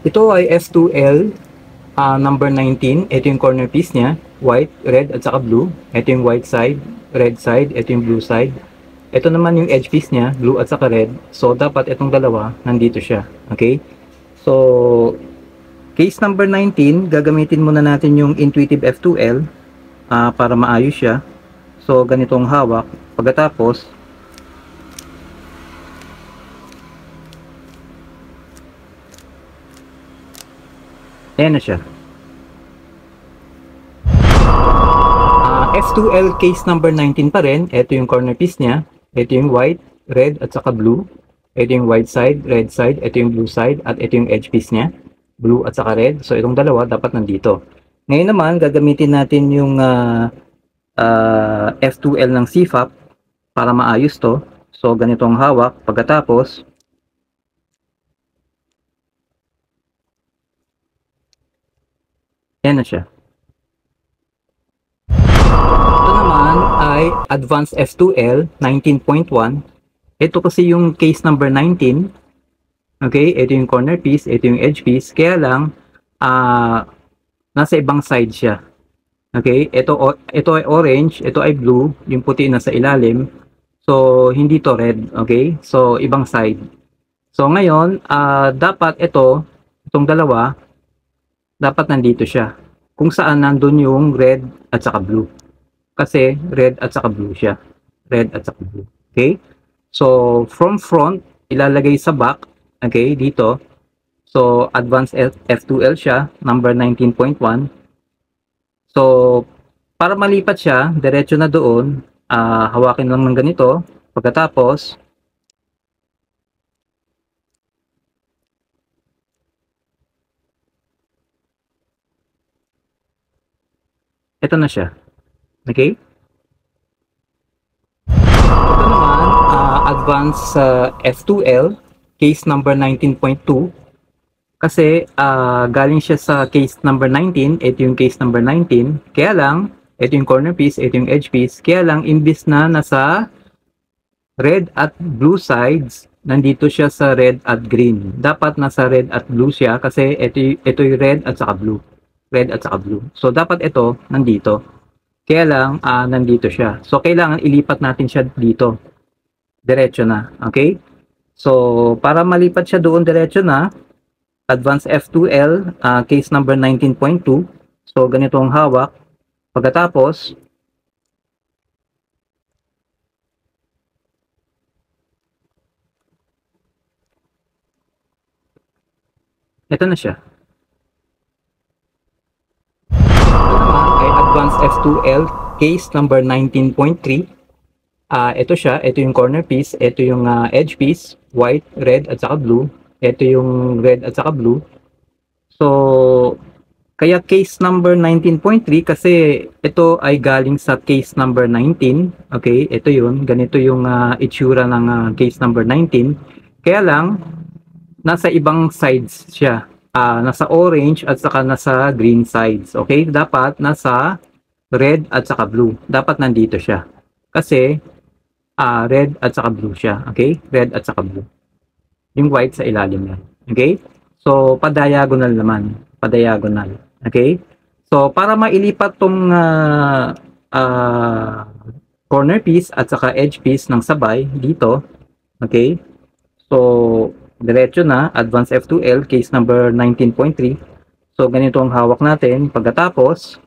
Ito ay F2L number 19. Ito yung corner piece niya. White, red, at saka blue. Ito yung white side, red side. Ito yung blue side. Ito naman yung edge piece niya, blue at saka red. So, dapat itong dalawa, nandito siya. Okay? So, case number 19, gagamitin muna natin yung Intuitive F2L para maayos siya. So, ganitong hawak. Pagkatapos, ayan na siya. F2L case number 19 pa rin. Ito yung corner piece niya. Ito yung white, red, at saka blue. Ito yung white side, red side. Ito yung blue side. At ito yung edge piece niya. Blue at saka red. So, itong dalawa dapat nandito. Ngayon naman, gagamitin natin yung F2L ng CFAP para maayos to. So, ganitong hawak. Pagkatapos, yan na siya. Ito naman ay Advanced F2L 19.1. Ito kasi yung case number 19. Okay, ito yung corner piece, ito yung edge piece. Kaya lang, nasa ibang side siya. Okay, ito ay orange, ito ay blue, yung puti nasa ilalim. So, hindi to red. Okay, so ibang side. So, ngayon, dapat itong dalawa, dapat nandito siya. Kung saan nandun yung red at saka blue. Kasi red at saka blue siya. Red at saka blue. Okay? So, from front, ilalagay sa back. Okay? Dito. So, Advanced F2L siya. Number 19.1. So, para malipat siya, diretso na doon. Hawakin lang ng ganito. Pagkatapos, ito na siya. Okay? Ito naman, Advanced F2L, case number 19.2. Kasi galing siya sa case number 19, ito yung case number 19. Kaya lang, ito yung corner piece, ito yung edge piece. Kaya lang, imbis na nasa red at blue sides, nandito siya sa red at green. Dapat nasa red at blue siya kasi ito yung red at saka blue. Red at saka blue. So, dapat ito, nandito. Kaya lang, nandito siya. So, kailangan ilipat natin siya dito. Diretso na. Okay? So, para malipat siya doon diretso na, Advanced F2L, case number 19.2. So, ganito ang hawak. Pagkatapos, ito na siya. Advanced F2L case number 19.3. Ito siya, ito yung corner piece, ito yung edge piece, white, red at saka blue. Ito yung red at saka blue. So, kaya case number 19.3 kasi ito ay galing sa case number 19. Okay, ito yun. Ganito yung itsura ng case number 19. Kaya lang, nasa ibang sides siya. Nasa orange at saka nasa green sides. Okay? Dapat nasa red at saka blue. Dapat nandito siya. Kasi red at saka blue siya. Okay? Red at saka blue. Yung white sa ilalim yan. Okay? So, pa-diagonal naman. Pa-diagonal. Okay? So, para mailipat tong corner piece at saka edge piece ng sabay dito. Okay? So, diretso na, Advanced F2L, case number 19.3. So, ganito ang hawak natin. Pagkatapos,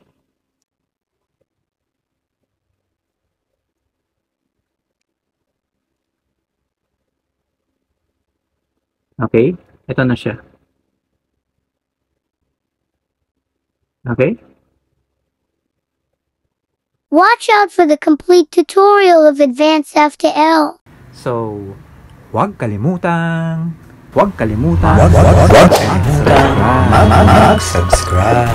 okay, ito na siya. Okay? Watch out for the complete tutorial of Advanced F2L. So, huwag kalimutang mag-subscribe.